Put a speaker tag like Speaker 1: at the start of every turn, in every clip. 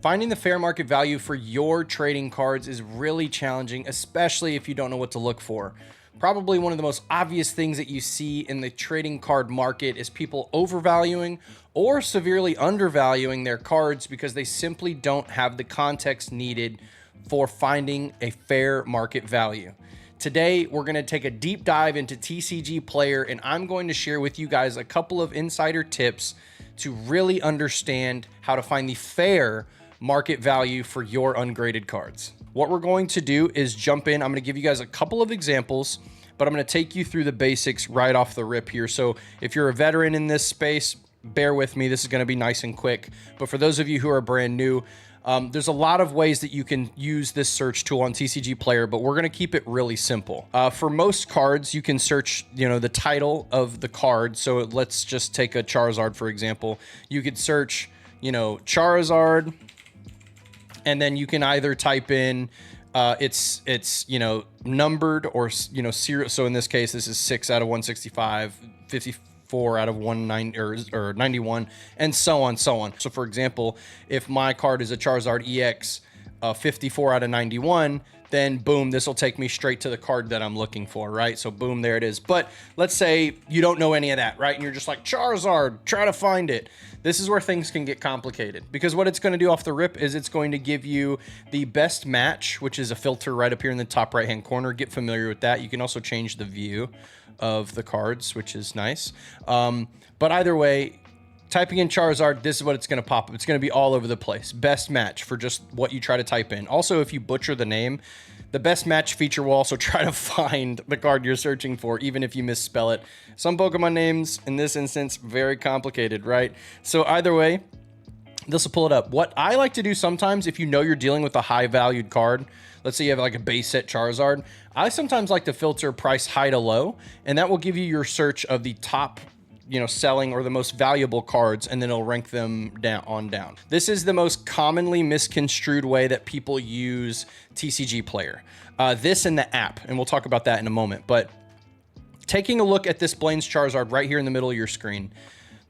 Speaker 1: Finding the fair market value for your trading cards is really challenging, especially if you don't know what to look for. Probably one of the most obvious things that you see in the trading card market is people overvaluing or severely undervaluing their cards because they simply don't have the context needed for finding a fair market value. Today, we're going to take a deep dive into TCGPlayer, and I'm going to share with you guys a couple of insider tips to really understand how to find the fair market value for your ungraded cards. What we're going to do is jump in. I'm going to give you guys a couple of examples, but I'm going to take you through the basics right off the rip here. So if you're a veteran in this space, bear with me. This is going to be nice and quick. But for those of you who are brand new, there's a lot of ways that you can use this search tool on TCGPlayer, but we're going to keep it really simple. For most cards, you can search, the title of the card. So let's just take a Charizard, for example. You could search, Charizard, and then you can either type in it's numbered or serial. So in this case, this is 6 out of 165, 54 out of 190 or 91, and so on. So for example, if my card is a Charizard EX 54 out of 91, then boom, this will take me straight to the card that I'm looking for, right? So boom, there it is. But let's say you don't know any of that, right? And you're just like, Charizard, try to find it. This is where things can get complicated, because what it's going to do off the rip is it's going to give you the best match, which is a filter right up here in the top right hand corner. Get familiar with that. You can also change the view of the cards, which is nice. But either way, typing in Charizard, this is what it's going to pop up. It's going to be all over the place. Best match for just what you try to type in. Also, if you butcher the name, the best match feature will also try to find the card you're searching for, even if you misspell it. Some Pokemon names, in this instance, very complicated, right? So either way, this will pull it up. What I like to do sometimes, if you know you're dealing with a high valued card, let's say you have like a base set Charizard, I sometimes like to filter price high to low, and that will give you your search of the top selling or the most valuable cards, and then it'll rank them down. This is the most commonly misconstrued way that people use TCGPlayer. This and the app, and we'll talk about that in a moment. But taking a look at this Blaine's Charizard right here in the middle of your screen,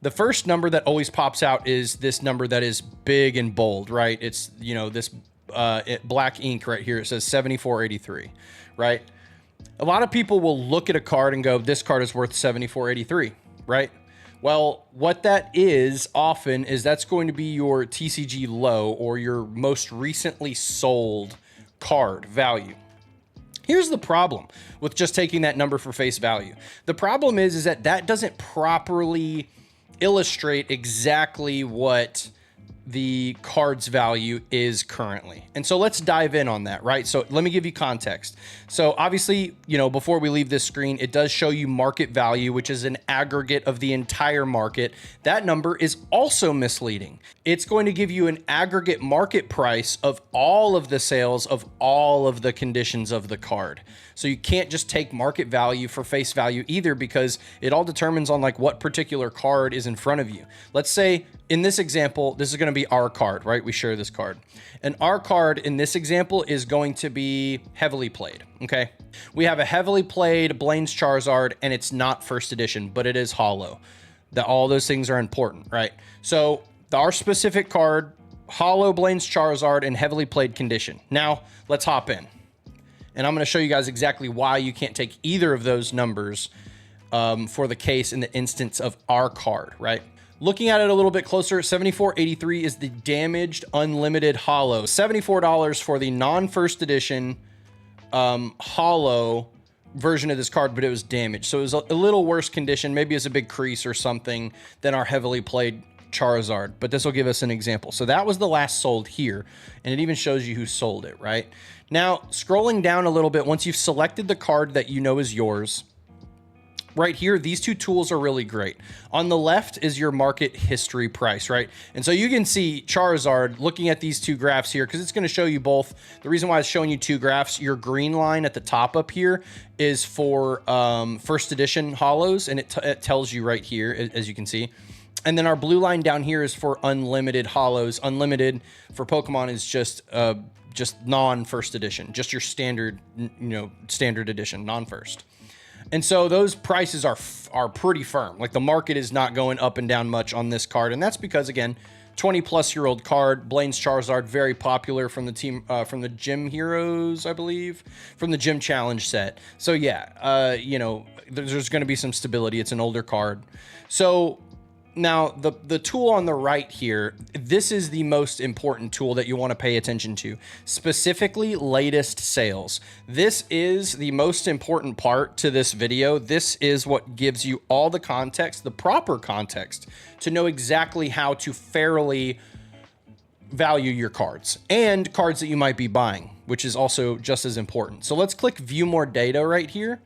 Speaker 1: the first number that always pops out is this number that is big and bold, right? It's, this black ink right here. It says 7483, right? A lot of people will look at a card and go, this card is worth 7483. Right? Well, what that is often is that's going to be your TCG low, or your most recently sold card value. Here's the problem with just taking that number for face value. The problem is that doesn't properly illustrate exactly what the card's value is currently. And so let's dive in on that, right? So let me give you context. So obviously, before we leave this screen, it does show you market value, which is an aggregate of the entire market. That number is also misleading. It's going to give you an aggregate market price of all of the sales of all of the conditions of the card. So you can't just take market value for face value either, because it all determines on like what particular card is in front of you. Let's say in this example, this is going to be our card, right? We share this card. And our card in this example is going to be heavily played, okay? We have a heavily played Blaine's Charizard, and it's not first edition, but it is hollow. All those things are important, right? So our specific card, hollow Blaine's Charizard in heavily played condition. Now let's hop in. And I'm going to show you guys exactly why you can't take either of those numbers for the case in the instance of our card, right? Looking at it a little bit closer, 7483 is the damaged unlimited hollow. $74 for the non-first edition hollow version of this card, but it was damaged. So it was a little worse condition. Maybe it's a big crease or something than our heavily played Charizard, but this will give us an example. So that was the last sold here, and it even shows you who sold it, right? Now, scrolling down a little bit, once you've selected the card that you know is yours, right here, these two tools are really great. On the left is your market history price, right? And so you can see Charizard looking at these two graphs here, because it's going to show you both. The reason why it's showing you two graphs, your green line at the top up here is for first edition hollows, and it tells you right here, as you can see. And then our blue line down here is for unlimited hollows. Unlimited for Pokemon is just non-first edition, just your standard, standard edition, non-first. And so those prices are pretty firm. Like, the market is not going up and down much on this card. And that's because, again, 20-plus-year-old card. Blaine's Charizard, very popular from the team, from the Gym Heroes, I believe, from the Gym Challenge set. So yeah, you know, there's going to be some stability. It's an older card. So now the tool on the right here, this is the most important tool that you want to pay attention to, specifically latest sales. This is the most important part to this video. This is what gives you all the context, the proper context, to know exactly how to fairly value your cards and cards that you might be buying, which is also just as important. So let's click view more data right here.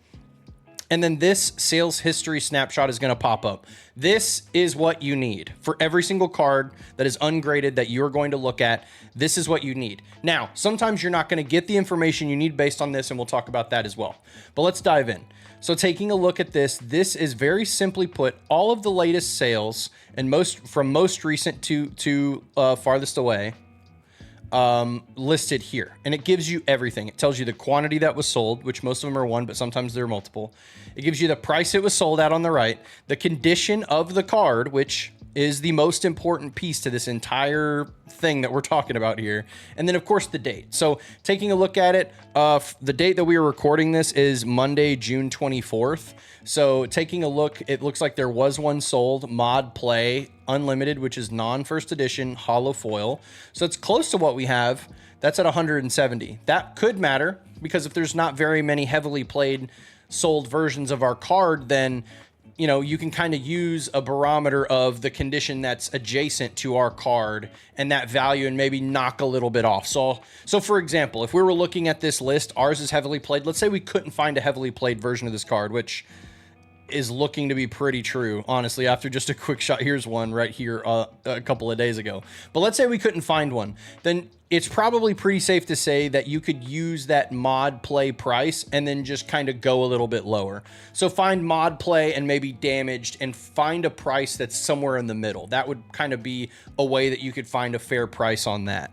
Speaker 1: And then this sales history snapshot is going to pop up. This is what you need for every single card that is ungraded that you're going to look at. This is what you need. Now, sometimes you're not going to get the information you need based on this, and we'll talk about that as well. But let's dive in. So taking a look at this, this is very simply put all of the latest sales and from most recent to farthest away, listed here, and it gives you everything. It tells you the quantity that was sold, which most of them are one, but sometimes there are multiple. It gives you the price it was sold at on the right, the condition of the card, which is the most important piece to this entire thing that we're talking about here. And then of course the date. So taking a look at it, the date that we are recording this is Monday, June 24th. So taking a look, it looks like there was one sold, Mod Play Unlimited, which is non-first edition holo foil. So it's close to what we have. That's at 170. That could matter because if there's not very many heavily played sold versions of our card, then you know, you can kind of use a barometer of the condition that's adjacent to our card and that value and maybe knock a little bit off. So for example, if we were looking at this list, ours is heavily played. Let's say we couldn't find a heavily played version of this card, which is looking to be pretty true, honestly, after just a quick shot. Here's one right here a couple of days ago. But let's say we couldn't find one. Then it's probably pretty safe to say that you could use that mod play price and then just kind of go a little bit lower. So find mod play and maybe damaged and find a price that's somewhere in the middle. That would kind of be a way that you could find a fair price on that.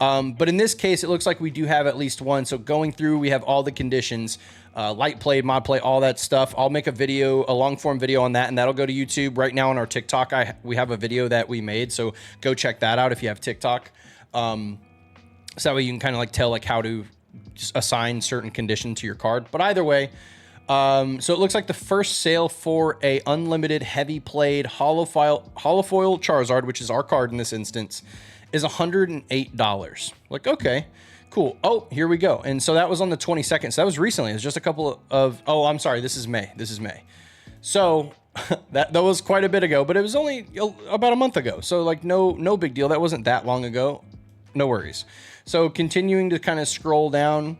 Speaker 1: But in this case, it looks like we do have at least one. So going through, we have all the conditions, light play, mod play, all that stuff. I'll make a video, a long form video on that, and that'll go to YouTube. Right now on our TikTok, we have a video that we made. So go check that out if you have TikTok. So that way you can kind of like tell like how to assign certain condition to your card. But either way, so it looks like the first sale for a unlimited heavy played holofoil Charizard, which is our card in this instance, is $108. Like, okay, cool. Oh, here we go. And so that was on the 22nd. So that was recently. It was just a couple of, oh, I'm sorry. This is May. This is May. So that was quite a bit ago, but it was only about a month ago. So like no big deal. That wasn't that long ago. No worries. So continuing to kind of scroll down,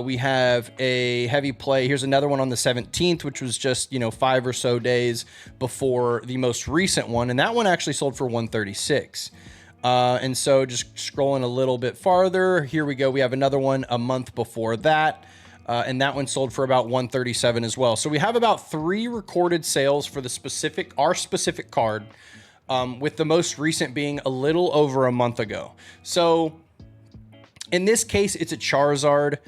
Speaker 1: we have a heavy play. Here's another one on the 17th, which was just, 5 or so days before the most recent one. And that one actually sold for $136. And so just scrolling a little bit farther, here we go. We have another one a month before that. And that one sold for about $137 as well. So we have about 3 recorded sales for our specific card, with the most recent being a little over a month ago. So in this case, it's a Charizard.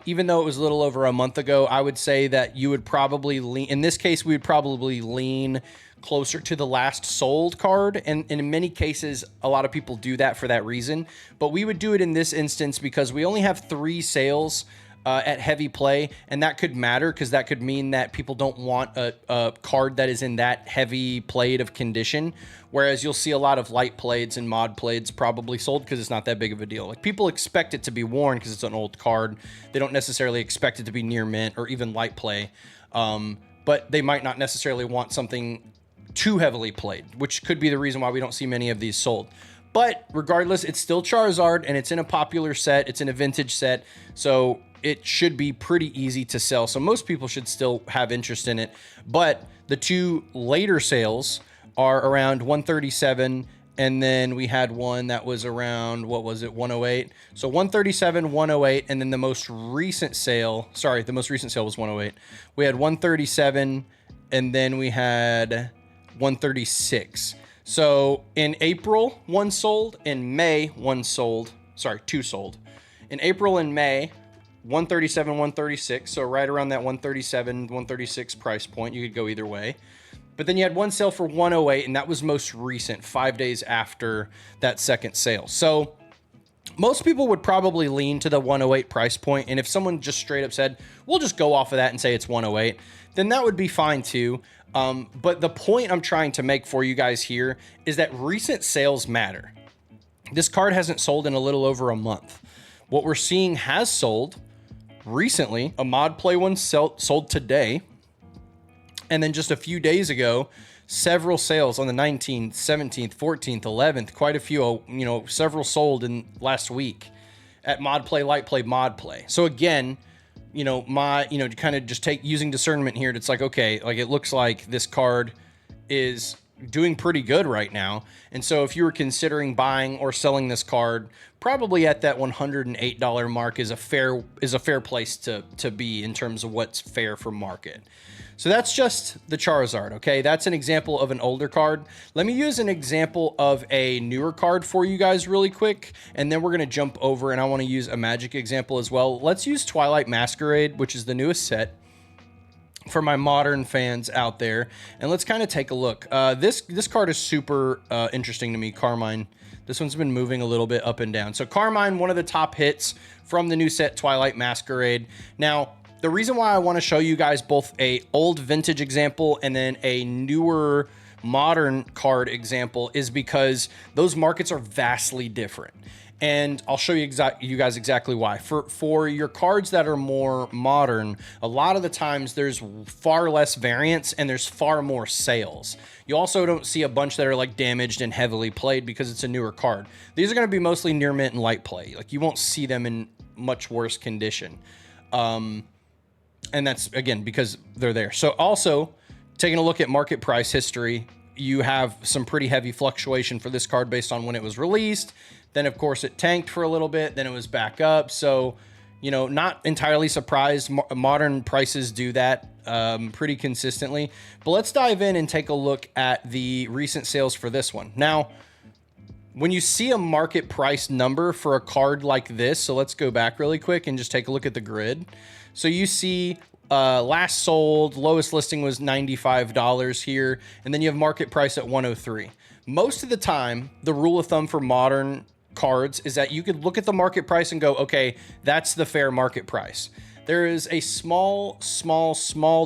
Speaker 1: Even though it was a little over a month ago, I would say that you would probably lean, in this case, we would probably lean closer to the last sold card. And in many cases, a lot of people do that for that reason. But we would do it in this instance because we only have 3 sales at heavy play, and that could matter because that could mean that people don't want a card that is in that heavy played of condition, whereas you'll see a lot of light plaids and mod plaids probably sold because it's not that big of a deal. Like, people expect it to be worn because it's an old card. They don't necessarily expect it to be near mint or even light play, but they might not necessarily want something too heavily played, which could be the reason why we don't see many of these sold. But regardless, it's still Charizard, and it's in a popular set. It's in a vintage set, so it should be pretty easy to sell. So most people should still have interest in it. But the 2 later sales are around 137, and then we had one that was around, what was it, 108. So 137, 108, and then the most recent sale, sorry, the most recent sale was 108. We had 137, and then we had 136. So in April, 1 sold. In May, 1 sold. Sorry, 2 sold. In April and May, 137, 136. So right around that 137, 136 price point. You could go either way. But then you had one sale for 108, and that was most recent, 5 days after that second sale. So most people would probably lean to the 108 price point. And if someone just straight up said, we'll just go off of that and say it's 108, then that would be fine too. But the point I'm trying to make for you guys here is that recent sales matter. This card hasn't sold in a little over a month. What we're seeing has sold recently. A mod play one sold today. And then just a few days ago, several sales on the 19th, 17th, 14th, 11th, quite a few, several sold in last week at mod play, light play, mod play. So again, to kind of just using discernment here, it's like, okay, like it looks like this card is doing pretty good right now. And so if you were considering buying or selling this card, probably at that $108 mark is a fair place to be in terms of what's fair for market. So that's just the Charizard, okay? That's an example of an older card. Let me use an example of a newer card for you guys really quick, and then we're going to jump over, and I want to use a Magic example as well. Let's use Twilight Masquerade, which is the newest set for my modern fans out there, and let's kind of take a look. This card is super interesting to me, Carmine. This one's been moving a little bit up and down. So Carmine, one of the top hits from the new set, Twilight Masquerade. Now, the reason why I want to show you guys both a old vintage example and then a newer modern card example is because those markets are vastly different. And I'll show you guys exactly why. For your cards that are more modern, a lot of the times there's far less variance and there's far more sales. You also don't see a bunch that are like damaged and heavily played because it's a newer card. These are going to be mostly near mint and light play. Like you won't see them in much worse condition. And that's, again, because they're there. So also, taking a look at market price history, you have some pretty heavy fluctuation for this card based on when it was released. Then, of course, it tanked for a little bit. Then it was back up. So, not entirely surprised. Modern prices do that pretty consistently. But let's dive in and take a look at the recent sales for this one. Now, when you see a market price number for a card like this, so let's go back really quick and just take a look at the grid. So you see last sold, lowest listing was $95 here, and then you have market price at 103. Most of the time, the rule of thumb for modern cards is that you could look at the market price and go, okay, that's the fair market price. There is a small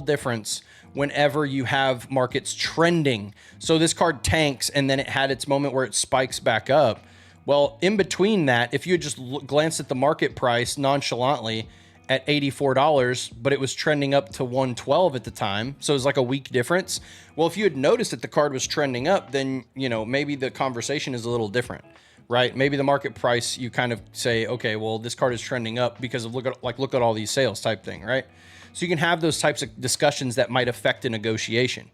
Speaker 1: difference whenever you have markets trending. So this card tanks and then it had its moment where it spikes back up. Well, in between that, if you had just glanced at the market price nonchalantly at $84, but it was trending up to 112 at the time, so it was like a week difference. Well, if you had noticed that the card was trending up, then maybe the conversation is a little different, right? Maybe the market price, you kind of say, okay, well, this card is trending up because of look at all these sales type thing, right? So you can have those types of discussions that might affect a negotiation.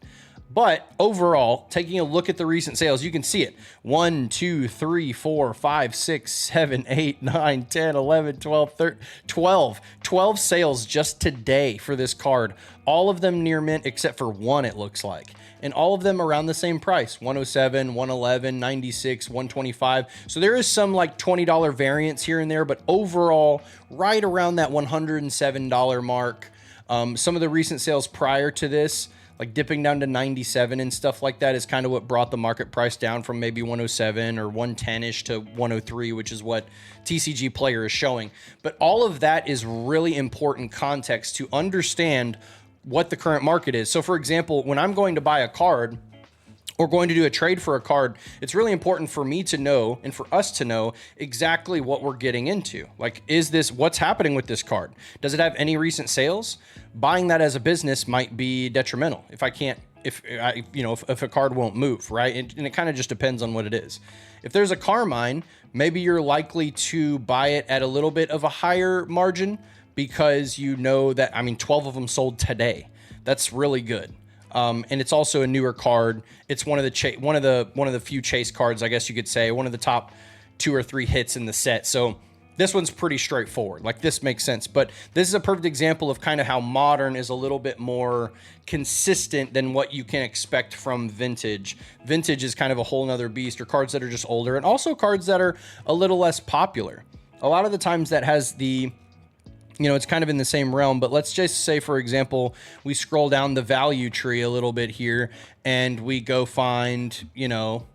Speaker 1: But overall, taking a look at the recent sales, you can see it. 1, 2, 3, 4, 5, 6, 7, 8, 9, 10, 11, 12, 13, 12 sales just today for this card. All of them near mint except for one, it looks like. And all of them around the same price, 107, 111, 96, 125. So there is some like $20 variance here and there, but overall, right around that $107 mark. Some of the recent sales prior to this, like dipping down to 97 and stuff like that, is kind of what brought the market price down from maybe 107 or 110-ish to 103, which is what TCGPlayer is showing. But all of that is really important context to understand what the current market is. So for example, when I'm going to buy a card or going to do a trade for a card, it's really important for me to know and for us to know exactly what we're getting into. Like, what's happening with this card? Does it have any recent sales? Buying that as a business might be detrimental if a card won't move, right? And it kind of just depends on what it is. If there's a Carmine, maybe you're likely to buy it at a little bit of a higher margin because you know that, 12 of them sold today. That's really good. And it's also a newer card. It's one of the few chase cards, I guess you could say, one of the top 2 or 3 hits in the set. So this one's pretty straightforward. Like, this makes sense. But this is a perfect example of kind of how modern is a little bit more consistent than what you can expect from vintage. Vintage is kind of a whole nother beast, or cards that are just older, and also cards that are a little less popular. A lot of the times that has the you know, it's kind of in the same realm. But let's just say, for example, we scroll down the value tree a little bit here and we go find, you know,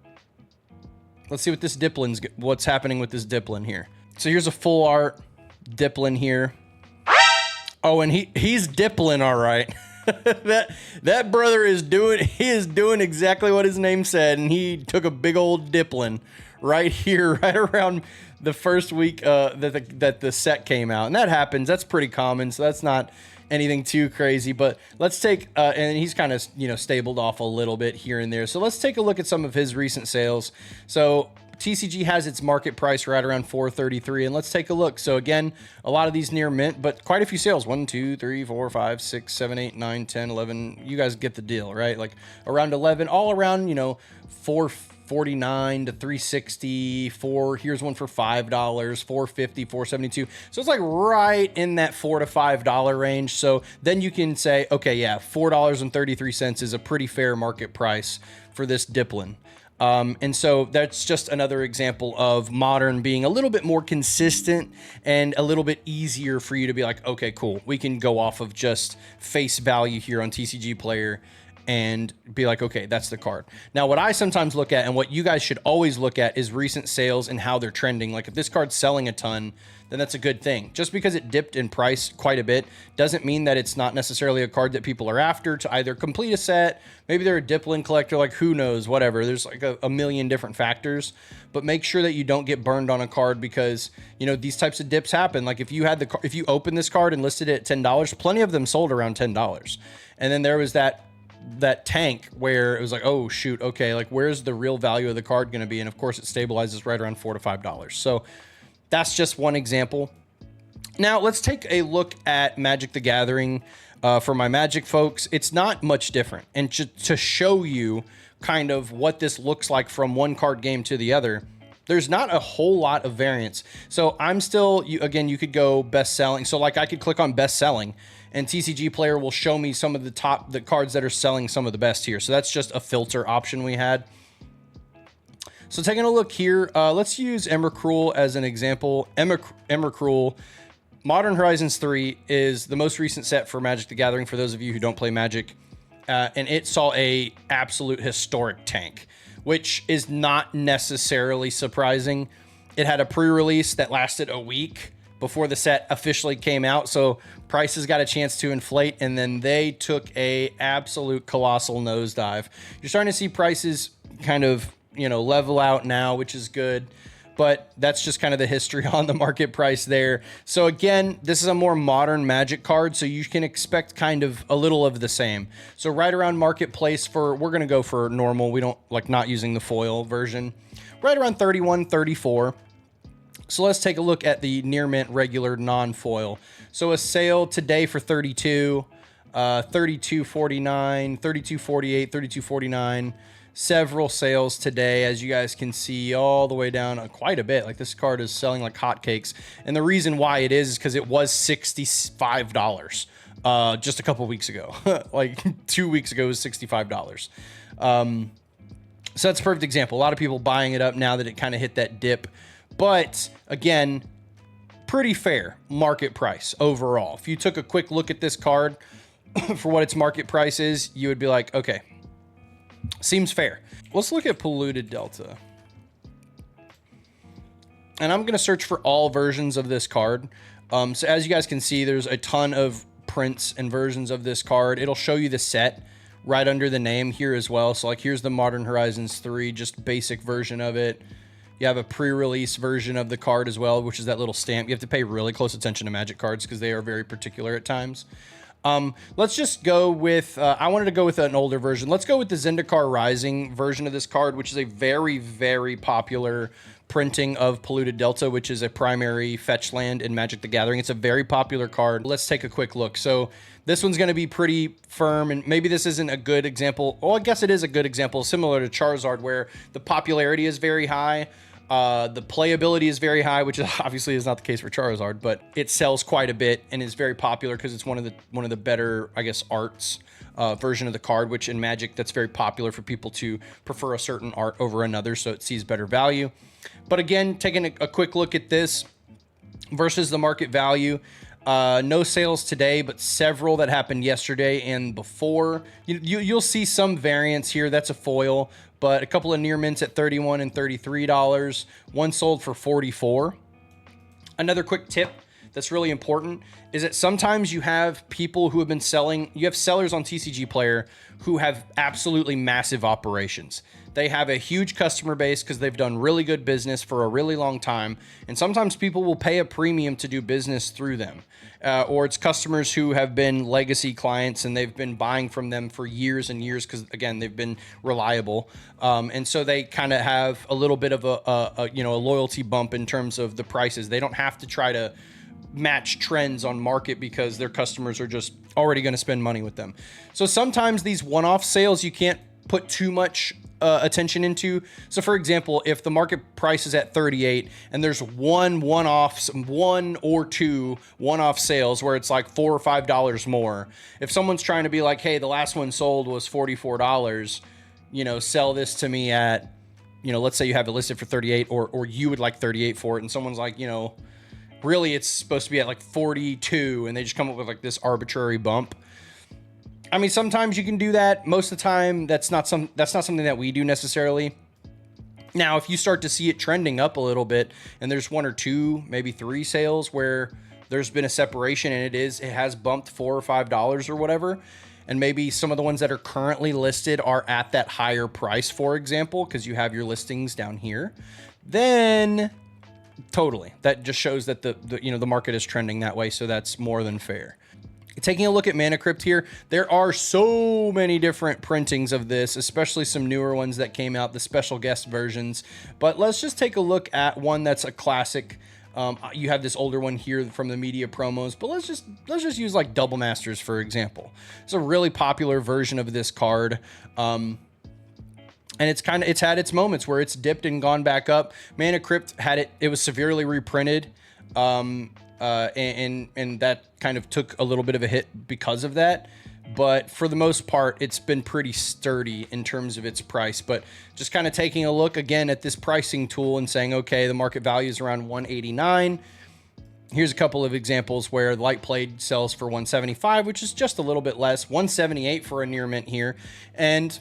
Speaker 1: let's see what this Diplin's, what's happening with this Diplin here. So here's a full art Diplin here. Oh, and he's Diplin, all right. that brother is doing exactly what his name said, and he took a big old Diplin right here, right around the first week that the set came out. And that happens. That's pretty common, so that's not anything too crazy. But let's take and he's kind of, you know, stabled off a little bit here and there. So let's take a look at some of his recent sales. So TCG has its market price right around 433, and let's take a look. So again, a lot of these near mint, but quite a few sales. 1, 2, 3, 4, 5, 6, 7, 8, 9, 10, 11. You guys get the deal, right? Like around 11, all around, you know, 449 to 360. Here's one for $5, 450, 472. So it's like right in that $4 to $5 range. So then you can say, okay, yeah, $4.33 is a pretty fair market price for this Diplin. And so that's just another example of modern being a little bit more consistent and a little bit easier for you to be like, okay, cool. We can go off of just face value here on TCGPlayer and be like, okay, that's the card. Now, what I sometimes look at and what you guys should always look at is recent sales and how they're trending. Like if this card's selling a ton, then that's a good thing. Just because it dipped in price quite a bit doesn't mean that it's not necessarily a card that people are after to either complete a set. Maybe they're a Diplin collector, like who knows, whatever. There's like a million different factors, but make sure that you don't get burned on a card because, you know, these types of dips happen. Like if you had if you opened this card and listed it at $10, plenty of them sold around $10. And then there was that tank where it was like, oh shoot, okay, like where's the real value of the card going to be? And of course it stabilizes right around $4 to $5. So that's just one example. Now let's take a look at Magic the Gathering. For my Magic folks, it's not much different. And to show you kind of what this looks like from one card game to the other, there's not a whole lot of variance. So I'm still, again, you could go best selling. So like I could click on best selling and TCGPlayer will show me some of the cards that are selling some of the best here. So that's just a filter option we had. So taking a look here, let's use Emrakul as an example. Emrakul, Modern Horizons 3 is the most recent set for Magic the Gathering for those of you who don't play Magic. And it saw a absolute historic tank, which is not necessarily surprising. It had a pre-release that lasted a week before the set officially came out. So prices got a chance to inflate and then they took a absolute colossal nosedive. You're starting to see prices kind of, you know, level out now, which is good, but that's just kind of the history on the market price there. So again, this is a more modern Magic card, so you can expect kind of a little of the same. So right around marketplace we're going to go for normal. We don't like not using the foil version. Right around 31, 34. So let's take a look at the near mint regular non-foil. So a sale today for 32, 32.49, 32.48, 32.49. Several sales today, as you guys can see, all the way down quite a bit. Like this card is selling like hotcakes, and the reason why it is because it was $65 just a couple weeks ago. Like 2 weeks ago, it was $65. So that's a perfect example. A lot of people buying it up now that it kind of hit that dip, but again, pretty fair market price overall. If you took a quick look at this card for what its market price is, you would be like, okay, seems fair. Let's look at Polluted Delta. And I'm going to search for all versions of this card. So as you guys can see, there's a ton of prints and versions of this card. It'll show you the set right under the name here as well. So like here's the Modern Horizons 3, just basic version of it. You have a pre-release version of the card as well, which is that little stamp. You have to pay really close attention to Magic cards because they are very particular at times. Let's just go with, I wanted to go with an older version. Let's go with the Zendikar Rising version of this card, which is a very, very popular printing of Polluted Delta, which is a primary fetch land in Magic the Gathering. It's a very popular card. Let's take a quick look. So this one's going to be pretty firm, and maybe this isn't a good example. Well, I guess it is a good example, similar to Charizard, where the popularity is very high. The playability is very high, which obviously is not the case for Charizard, but it sells quite a bit and is very popular because it's one of the better, I guess, arts version of the card, which in Magic, that's very popular for people to prefer a certain art over another, so it sees better value. But again, taking a quick look at this versus the market value, No sales today, but several that happened yesterday and before. You'll see some variance here. That's a foil, but a couple of near mints at $31 and $33. One sold for $44. Another quick tip that's really important is that sometimes you have people who have been selling, you have sellers on TCGPlayer who have absolutely massive operations. They have a huge customer base because they've done really good business for a really long time. And sometimes people will pay a premium to do business through them. Or it's customers who have been legacy clients and they've been buying from them for years and years because, again, they've been reliable. And so they kind of have a little bit of a loyalty bump in terms of the prices. They don't have to try to match trends on market because their customers are just already going to spend money with them. So sometimes these one-off sales you can't put too much attention into. So for example, if the market price is at 38 and there's one or two one-off sales where it's like $4 or $5 more, if someone's trying to be like, hey, the last one sold was $44, sell this to me at, let's say you have it listed for 38 or you would like 38 for it. And someone's like, really it's supposed to be at like 42 and they just come up with like this arbitrary bump. I mean, sometimes you can do that. Most of the time, that's not something that we do necessarily. Now, if you start to see it trending up a little bit and there's one or two, maybe three sales where there's been a separation and it has bumped $4 or $5 or whatever, and maybe some of the ones that are currently listed are at that higher price, for example, because you have your listings down here, then totally, that just shows that the market is trending that way. So that's more than fair. Taking a look at Mana Crypt here, there are so many different printings of this, especially some newer ones that came out, the special guest versions. But let's just take a look at one that's a classic. You have this older one here from the media promos, but let's just use like Double Masters, for example. It's a really popular version of this card. And it's had its moments where it's dipped and gone back up. Mana Crypt it was severely reprinted. And that kind of took a little bit of a hit because of that. But for the most part, it's been pretty sturdy in terms of its price. But just kind of taking a look again at this pricing tool and saying, okay, the market value is around 189. Here's a couple of examples where Light Played sells for 175, which is just a little bit less, 178 for a near mint here. And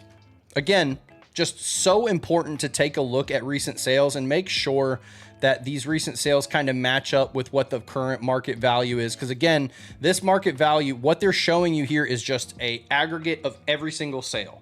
Speaker 1: again, just so important to take a look at recent sales and make sure that these recent sales kind of match up with what the current market value is. Because again, this market value, what they're showing you here is just a aggregate of every single sale.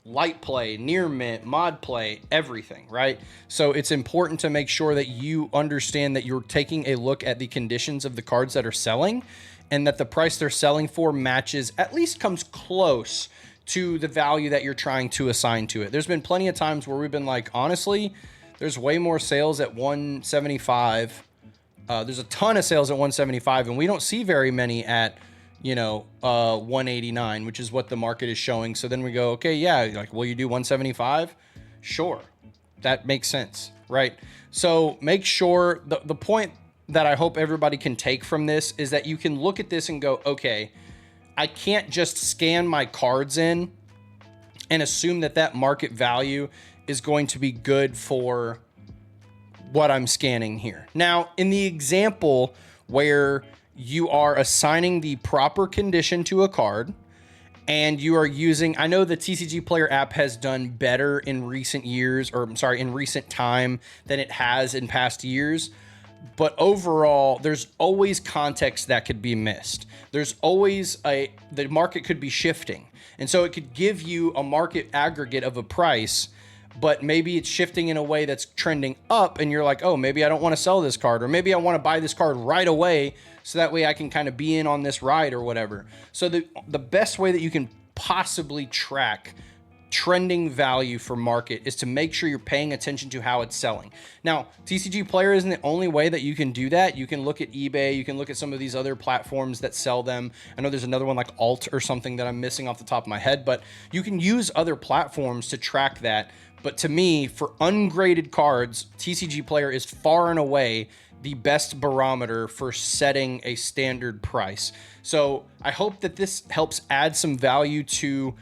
Speaker 1: Light play, near mint, mod play, everything, right? So it's important to make sure that you understand that you're taking a look at the conditions of the cards that are selling and that the price they're selling for matches, at least comes close to the value that you're trying to assign to it. There's been plenty of times where we've been like, honestly, there's way more sales at 175. There's a ton of sales at 175, and we don't see very many at, 189, which is what the market is showing. So then we go, okay, yeah, like, will you do 175? Sure. That makes sense, right? So make sure the point that I hope everybody can take from this is that you can look at this and go, okay, I can't just scan my cards in and assume that market value is going to be good for what I'm scanning here. Now, in the example where you are assigning the proper condition to a card and you are using, I know the TCGPlayer app has done better in recent years, in recent time than it has in past years. But overall, there's always context that could be missed. There's always the market could be shifting. And so it could give you a market aggregate of a price, but maybe it's shifting in a way that's trending up and you're like, oh, maybe I don't want to sell this card, or maybe I want to buy this card right away so that way I can kind of be in on this ride or whatever. So the best way that you can possibly track trending value for market is to make sure you're paying attention to how it's selling. Now, TCGPlayer isn't the only way that you can do that. You can look at eBay, you can look at some of these other platforms that sell them. I know there's another one like Alt or something that I'm missing off the top of my head, but you can use other platforms to track that. But to me, for ungraded cards, TCGPlayer is far and away the best barometer for setting a standard price. So I hope that this helps add some value to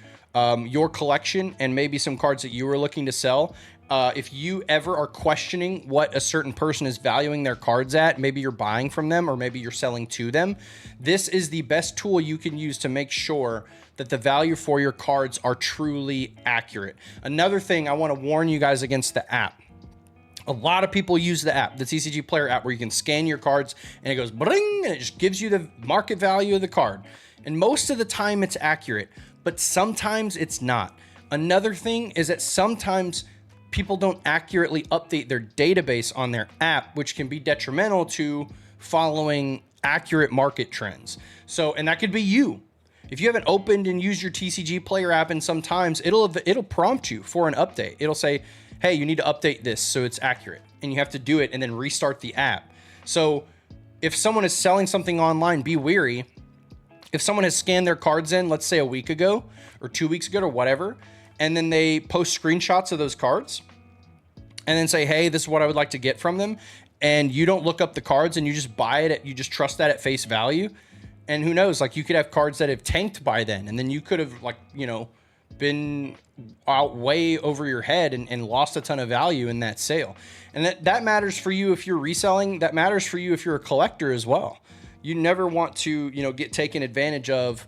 Speaker 1: your collection and maybe some cards that you were looking to sell. if you ever are questioning what a certain person is valuing their cards at, maybe you're buying from them or maybe you're selling to them, this is the best tool you can use to make sure that the value for your cards are truly accurate. Another thing I want to warn you guys against the app. A lot of people use the app, the TCGPlayer app, where you can scan your cards and it goes bling and it just gives you the market value of the card. And most of the time it's accurate, but sometimes it's not. Another thing is that sometimes people don't accurately update their database on their app, which can be detrimental to following accurate market trends. So, and that could be you. If you haven't opened and used your TCGPlayer app, and sometimes it'll prompt you for an update. It'll say, hey, you need to update this so it's accurate, and you have to do it and then restart the app. So if someone is selling something online, be wary. If someone has scanned their cards in, let's say a week ago or 2 weeks ago or whatever, and then they post screenshots of those cards and then say, hey, this is what I would like to get from them, and you don't look up the cards and you just buy it, you just trust that at face value. And who knows, like, you could have cards that have tanked by then, and then you could have, like, you know, been out way over your head and lost a ton of value in that sale. And that matters for you if you're reselling. That matters for you if you're a collector as well. You never want to, you know, get taken advantage of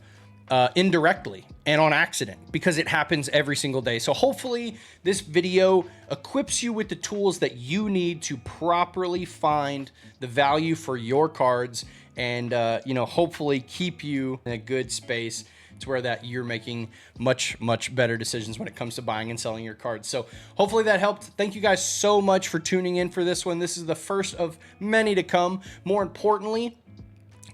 Speaker 1: indirectly and on accident, because it happens every single day. So hopefully this video equips you with the tools that you need to properly find the value for your cards, and you know, hopefully keep you in a good space to where that you're making much better decisions when it comes to buying and selling your cards. So hopefully that helped. Thank you guys so much for tuning in for this one. This is the first of many to come. More importantly,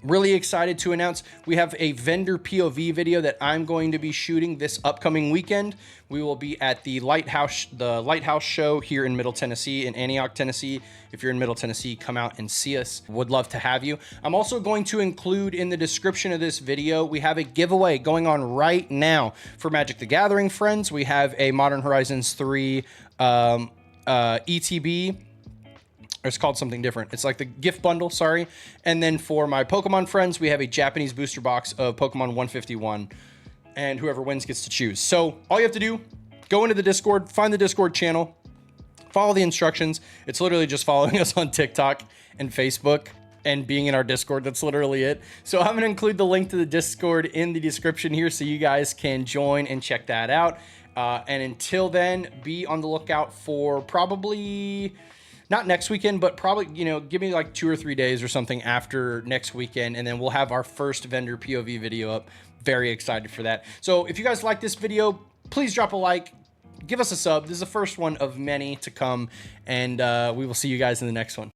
Speaker 1: really excited to announce we have a vendor POV video that I'm going to be shooting this upcoming weekend. We will be at the Lighthouse show here in Middle Tennessee, in Antioch, Tennessee. If you're in Middle Tennessee, come out and see us. Would love to have you. I'm also going to include in the description of this video, we have a giveaway going on right now for Magic the Gathering friends. We have a Modern Horizons 3 ETB. It's called something different. It's like the gift bundle, sorry. And then for my Pokemon friends, we have a Japanese booster box of Pokemon 151, and whoever wins gets to choose. So all you have to do, go into the Discord, find the Discord channel, follow the instructions. It's literally just following us on TikTok and Facebook and being in our Discord. That's literally it. So I'm gonna include the link to the Discord in the description here so you guys can join and check that out. And until then, be on the lookout for probably, not next weekend, but probably, you know, give me like 2 or 3 days or something after next weekend, and then we'll have our first vendor POV video up. Very excited for that. So if you guys like this video, please drop a like, give us a sub. This is the first one of many to come, and we will see you guys in the next one.